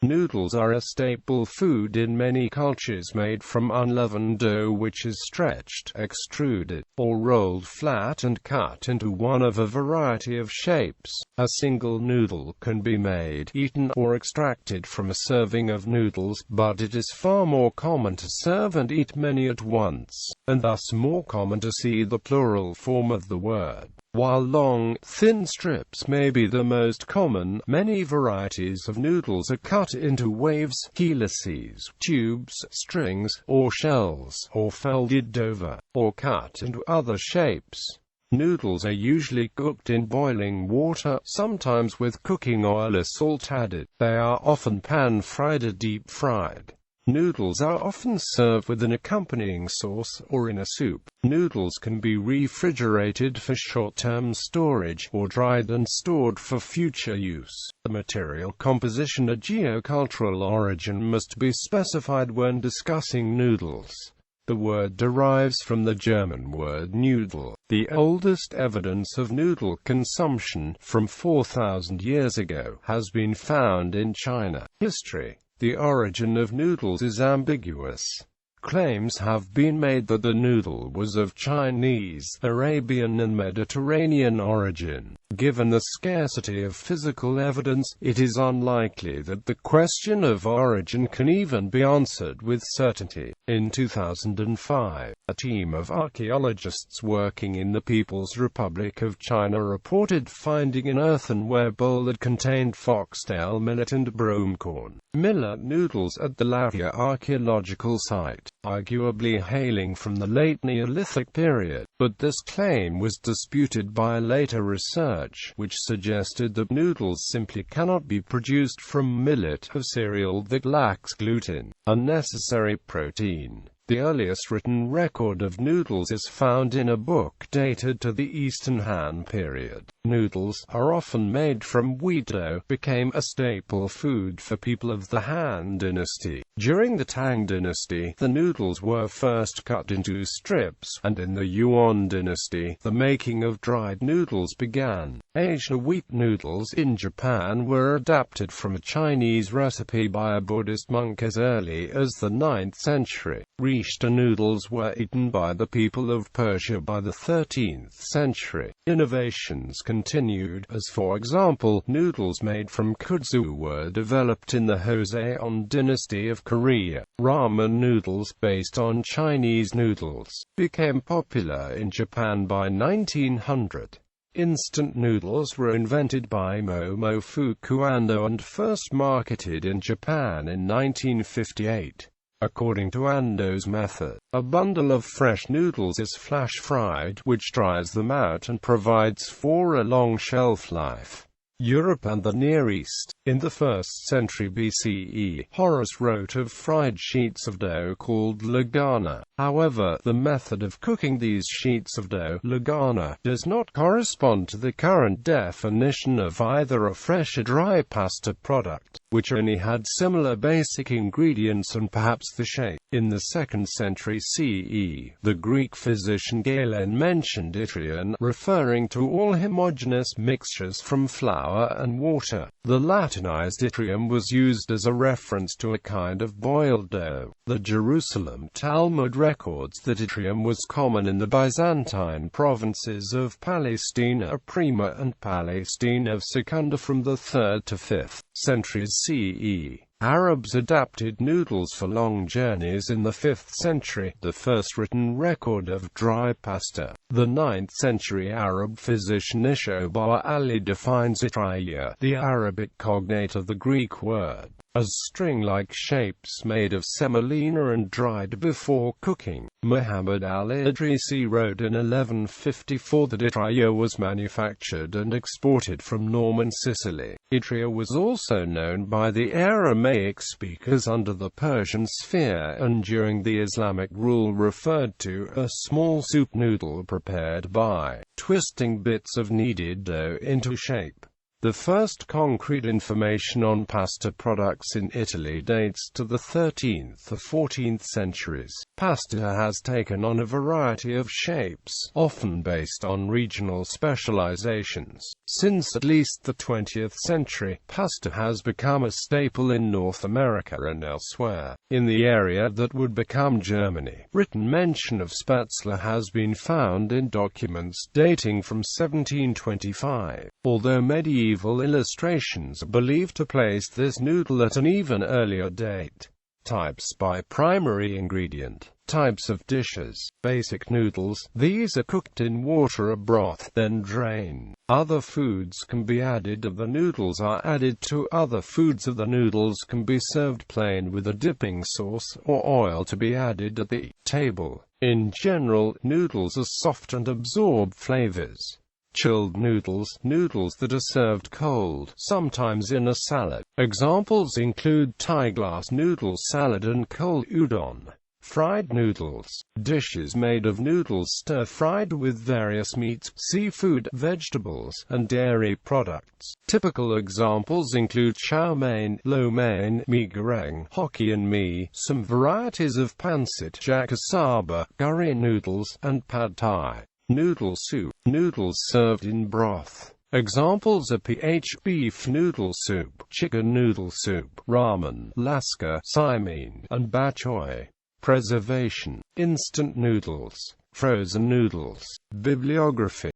Noodles are a staple food in many cultures, made from unleavened dough which is stretched, extruded, or rolled flat and cut into one of a variety of shapes. A single noodle can be made, eaten, or extracted from a serving of noodles, but it is far more common to serve and eat many at once, and thus more common to see the plural form of the word. While long, thin strips may be the most common, many varieties of noodles are cut into waves, helices, tubes, strings, or shells, or folded over, or cut into other shapes. Noodles are usually cooked in boiling water, sometimes with cooking oil or salt added. They are often pan-fried or deep-fried. Noodles are often served with an accompanying sauce, or in a soup. Noodles can be refrigerated for short-term storage, or dried and stored for future use. The material composition or geocultural origin must be specified when discussing noodles. The word derives from the German word Noodle. The oldest evidence of noodle consumption, from 4,000 years ago, has been found in China. History. The origin of noodles is ambiguous. Claims have been made that the noodle was of Chinese, Arabian and Mediterranean origin. Given the scarcity of physical evidence, it is unlikely that the question of origin can even be answered with certainty. In 2005, a team of archaeologists working in the People's Republic of China reported finding an earthenware bowl that contained foxtail millet and bromecorn millet noodles at the Lavia archaeological site, arguably hailing from the late Neolithic period. But this claim was disputed by later research, which suggested that noodles simply cannot be produced from millet, a cereal that lacks gluten, a necessary protein. The earliest written record of noodles is found in a book dated to the Eastern Han period. Noodles are often made from wheat dough, became a staple food for people of the Han dynasty. During the Tang dynasty, the noodles were first cut into strips, and in the Yuan dynasty, the making of dried noodles began. Asian wheat noodles in Japan were adapted from a Chinese recipe by a Buddhist monk as early as the 9th century. Rishta noodles were eaten by the people of Persia by the 13th century. Innovations continued, as for example, noodles made from kudzu were developed in the Joseon dynasty of Korea. Ramen noodles, based on Chinese noodles, became popular in Japan by 1900. Instant noodles were invented by Momofuku Ando and first marketed in Japan in 1958. According to Ando's method, a bundle of fresh noodles is flash-fried, which dries them out and provides for a long shelf life. Europe and the Near East. In the 1st century BCE, Horace wrote of fried sheets of dough called lagana. However, the method of cooking these sheets of dough, lagana, does not correspond to the current definition of either a fresh or dry pasta product, which only had similar basic ingredients and perhaps the shape. In the 2nd century CE, the Greek physician Galen mentioned yttrion, referring to all homogeneous mixtures from flour and water. The Latinized yttrium was used as a reference to a kind of boiled dough. The Jerusalem Talmud records that yttrium was common in the Byzantine provinces of Palestina Prima and Palestina Secunda from the 3rd to 5th centuries CE. Arabs adapted noodles for long journeys in the 5th century, the first written record of dry pasta. The 9th century Arab physician Ishobar Ali defines itraya, the Arabic cognate of the Greek word, as string-like shapes made of semolina and dried before cooking. Muhammad al-Idrisi wrote in 1154 that itraya was manufactured and exported from Norman Sicily. Itria was also known by the Aramaic speakers under the Persian sphere and during the Islamic rule referred to a small soup noodle prepared by twisting bits of kneaded dough into shape. The first concrete information on pasta products in Italy dates to the 13th or 14th centuries. Pasta has taken on a variety of shapes, often based on regional specializations. Since at least the 20th century, pasta has become a staple in North America and elsewhere. In the area that would become Germany, written mention of spätzle has been found in documents dating from 1725, although medieval illustrations are believed to place this noodle at an even earlier date. Types by primary ingredient. Types of dishes. Basic noodles. These are cooked in water or broth, then drained. Other foods can be added or the noodles are added to other foods or the noodles can be served plain with a dipping sauce or oil to be added at the table. In general, noodles are soft and absorb flavors. Chilled noodles, noodles that are served cold, sometimes in a salad. Examples include Thai glass noodle salad and cold udon. Fried noodles, dishes made of noodles stir-fried with various meats, seafood, vegetables, and dairy products. Typical examples include chow mein, lo mein, mee goreng, Hokkien mee, some varieties of pancit, jakasaba, curry noodles, and pad thai. Noodle soup, noodles served in broth. Examples are beef noodle soup, chicken noodle soup, ramen, lasca, saimin, and bak choy. Preservation, instant noodles, frozen noodles. Bibliography.